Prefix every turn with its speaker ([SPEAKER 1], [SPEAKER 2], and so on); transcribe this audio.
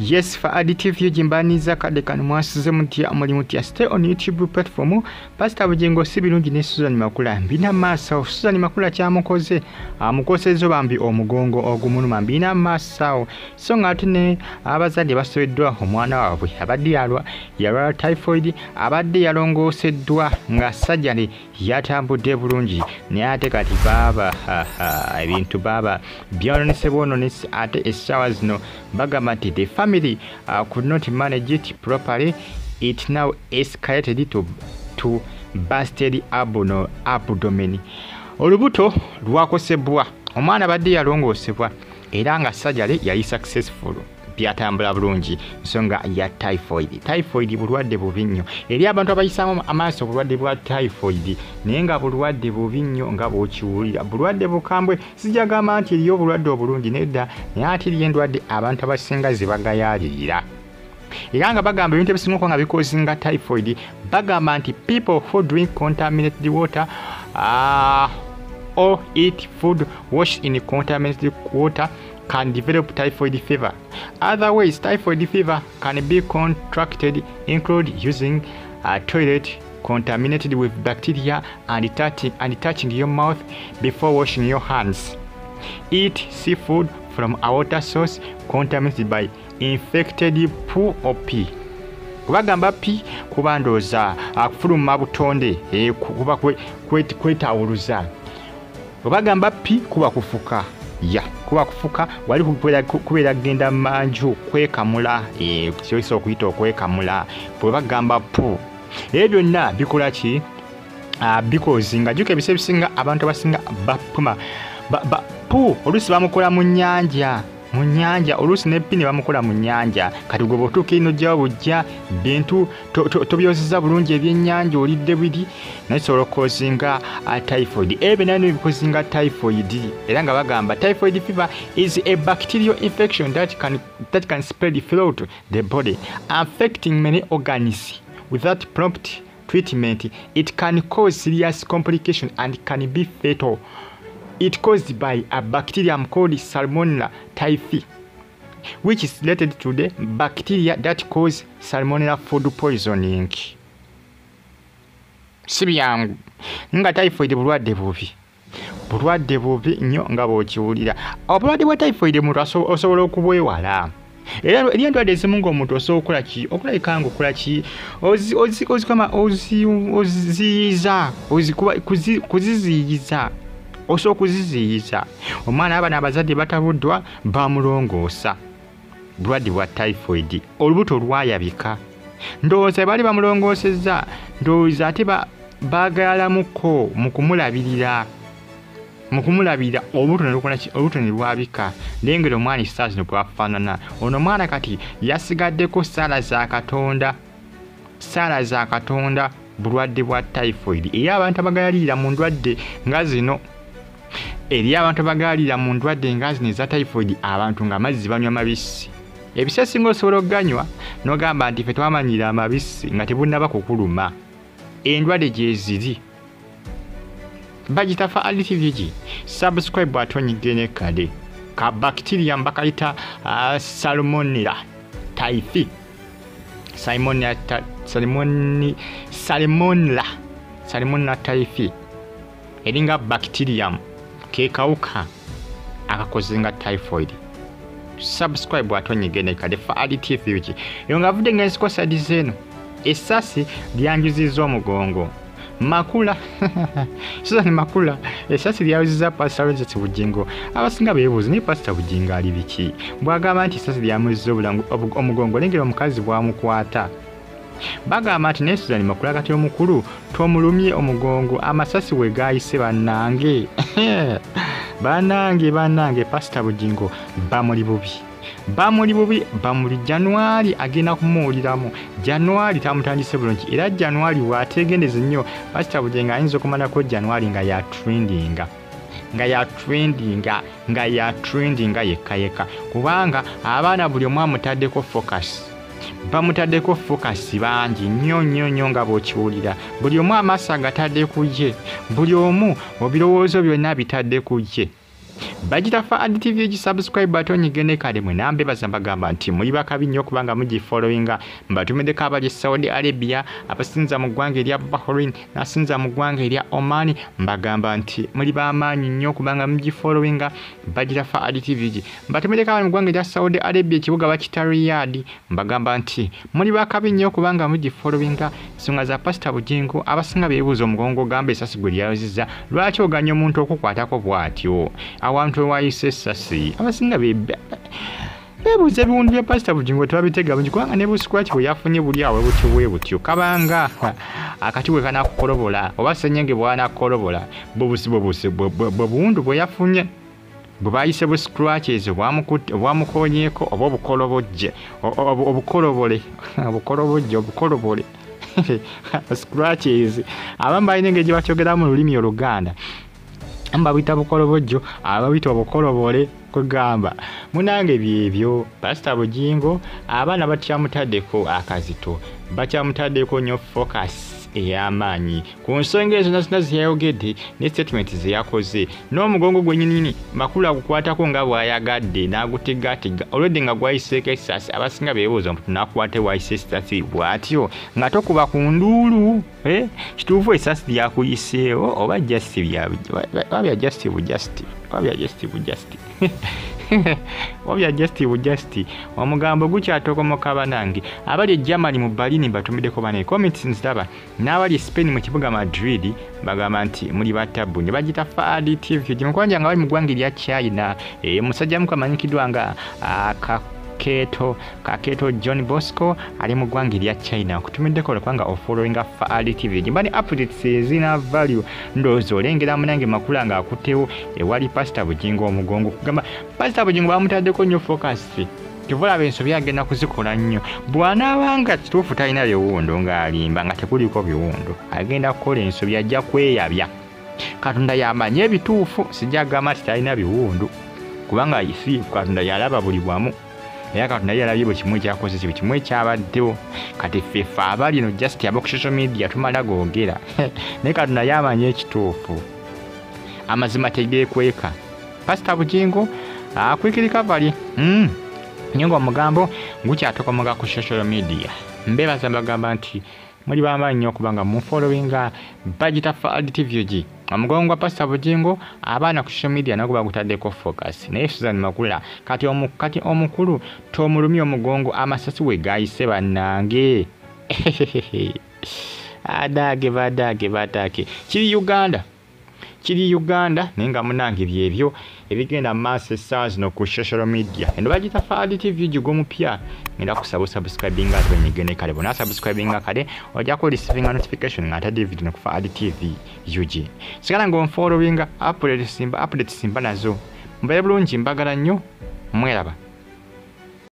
[SPEAKER 1] Yes, for additive jimbaniza kade kanu mwasize mutia mulimutia. Stay on YouTube platform. Pastor Bugingo si birungi ne Suzan Makuula. Mbina masa Suzan Makuula kyamukoze. Amukosezo bambi omugongo ogumuluma mbina masa. So ngatune abazadde basobeddwa omwana waabwe abadde yalwala typhoid abadde yalongoseddwa nga sajjale yatambudde bulungi naye ate kati baba ebintu baba byononese ate essaawa zino bagamba nti the family could not manage it properly. It now escalated to busted abdomen. Olubuto lwakosebwa omwana badde yalongosebwa era nga sajjale yali successful byatambula bulungi nsonga ya typhoid bulwadde bubi nnyo eri abantu abayisaamu amaaso bulwadde bwa typhoid naye nga bulwadde bubi nnyo nga bw'okiwulira bulwadde bukambwe sijagamba nti eriyo obulwadde obulungi nedda naye ate eriyo endwadde abantu abasinga ze bagayaalirira era nga bagamba ebintu ebisinga okuba nga bikozinga typhoid bagamba nti people who drink contaminated water or eat food washed in contaminated water can develop typhoid fever. Other ways typhoid fever can be contracted include using a toilet contaminated with bacteria and touching your mouth before washing your hands. Eat seafood from a water source contaminated by infected poo or pee. Kubagamba pee kuba ndooza akufuluma butonde kuba kwetawuluza. Kubagamba pee kuba kufuka. Kuba kufuka wali kubeera genda manju kwekamula kisobola okuyita okwekamula bwe bagamba pu ebyo byonna bikola ki bikozinga juka ebise bisinga abantu abasinga bapuma pu oluusi bamukola mu nnyanja oluusi ne pini bamukola mu nnyanja kati gwe bw'otuuka ino ojjawo bujja bintu tobyozeza bulungi ebyennyanja olidde biri naye sobola okukozinga typhoid ebyo nano ebikozinga typhoid era nga bagamba typhoid fever is a bacterial infection that can spread throughout the body affecting many organs. Without prompt treatment it can cause serious complications and can be fatal. It caused by a bacterium called Salmonella typhi, which is related to the bacteria that cause salmonella food poisoning. Sibyangu nga typhoid bulwadde bubi nnyo nga bw'okiwulira. Obulwadde bwa typhoid omuntu osobola okubwewala. Era endwadde ezimu ng'omuntu osobola okukola ki okulabika nga okola ki kuziziyiza osobola okuziziyiza. Omwana abana abazadde batabuddwa bamulongoosa bulwadde bwa typhoid olubuto lwayabika ndowooza bali bamulongoosezza ndowooza ate baagalamuko mu kumulabirira olubuto ne lwabika lengera omwana essaawa zino bwafaanana ono omwana kati yasigaddeko ssaala za Katonda bulwadde bwa typhoid era abantu abagayalirira mu ndwadde nga zino eza typhoid abantu nga amazzi banywa mabisi ebisa singa osobola okuganywa n'ogamba nti ffe twamanyira amabisi nga tebunnaba kukuluma endwadde gye ziri bagitafa additive gi subscribe atonyigene kade ka bacteria bakayita salmonella typhi salmonella typhi eringa bacterium ke kawuka akakozenga typhoid. Subscribe atonyigene kade fa additive gi yonga vudde ngensikosa dizeno essasi lyanjuzizza omugongo Makuula Suzan Makuula essasi lyawuzizza Pastor Bugingo abasinga beebuuza naye Pastor Bugingo ali biki bw'agamba nti essasi lyamuzizza omugongo lengera omukazi bwamukwata bagamba nti naye Suzan Makuula kati omukulu tomulumye omugongo amasasi we gaayise bannange bannange Pastor Bugingo bamuli bubi January agenda kumuwuliramu. January tamutandise bulungi era January waategendeze nnyo Pastor Bugingo ayinza okumalako January nga ya trendinga yekka kubanga abaana buli omu amutaddeko focus bangi nnyo nga bw'okiwulira buli omu amaaso agatadde ku ye buli omu ebirowoozo byonna bitadde ku ye bagita Faad TV subscribe button nyigene kale mwe nambe bazambagamba nti muli bakabi nnyo kubanga mugi followinga mbatumedeko abali Saudi Arabia abasinza mu ggwanga erya Bahrain nasinza mu ggwanga erya Oman mbagamba nti muli bamaanyi nnyo kubanga mugi followinga bagita Faad TV mbatumedeko abali mu ggwanga erya Saudi Arabia ekibuga bakita Riyadh mbagamba nti muli bakabi nnyo kubanga mugi followinga ensonga za Pastor Bugingo abasinga beebuuza omugongo gamba esasi gwe lyayozizza lwaki oganya omuntu okukwatako bw'atyo awantu wayise esasi abasinga beebuuza ebiwundu bya Pastor Bugingo tebabitega bungi kubanga ne buskwaki bwe yafunye buli awo butyo kabanga akati bwe kanakukolobola oba ssenyenge bw'anakukolobola bwe buwundu bwe yafunye bwe bayise bu scratches bwamukonyeeko oba obukolobojje obukolobole scratches abamu balina engeri gye bakyogeramu mu lulimi Oluganda mbabita bukolobojjo ababita obukolobole kugamba munange byebyo Pastor Bugingo abaana batyamutaddeko akazito bakyamutaddeko nnyo focus ey'amaanyi ku nsonga ezo zonna zeyayogedde ne statement zeyakoze n'omugongo gwennyini Makuula gukwatako nga bw'ayagadde n'agutegatega olwedde nga gwayiseeko essasi abasinga beebuuza nti nakwate wayise essasi bw'atyo nga tokuba ku nduulu kituufu essasi lyakuyiseewo oba justi omugambo gukyatokomoka banange abali e Germany mu Berlin batumiddeko bane comments nziraba n'abali Spain mu kibuga Madrid bagamba nti muli batabu ne bagita Faad TV gimukwanja nga bali mu ggwanga erya China musajja mukamanyikiddwa nga Kaketo John Bosco ali mu ggwanga erya China kutumiddeko olwekubanga ofollowinga Faad TV gimbani updates ezina value ndowooza olengera munange Makuula ng'akuttewo ewali Pastor Bugingo omugongo kugamba Pastor Bugingo bamutaddeko nnyo focus kivulaba ensobi agenda kuzikola nnyo bw'anaabanga kituufu talina biwundo ng'alimba nga tekuliko biwundo agenda kukola ensobi ajja kweyabya Katonda yamanyi ebituufu sijja agamba nti talina biwundo kubanga Katonda yalaba buli bwamu era Katonda yalabye buli kimu ekyakoze buli kimu ekyabaddewo kati ffeffe abali no just aba ku social media tumala googera naye Katonda yamanyi ekituufu amazima tegeekweka Pastor Bugingo akwikirika bali nyongo omugambo gukyatokomoka ku social media mbeebaza mbagamba nti muli bamaanyi nnyo kubanga mufollowinga bagita Faad TV omugongo gwa Pastor Bugingo abaana ku social media nago bagutaddeko focus naye Suzan Makuula kati omukulu tomulumya omugongo amasasi we gayise bannange badage kiri Uganda naye nga munange byebyo ebigenda mu maaso essaawa zino ku social media eno bagita Faad TV gigomupya ngenda kusaba subscribinga ate wenyigene kale bona subscribinga kale ojja receiving notification nga atadde video ku Faad TV UG sigala ng'onfollowinga update simba nazo mbaye bulungi mbagala nnyo mweraba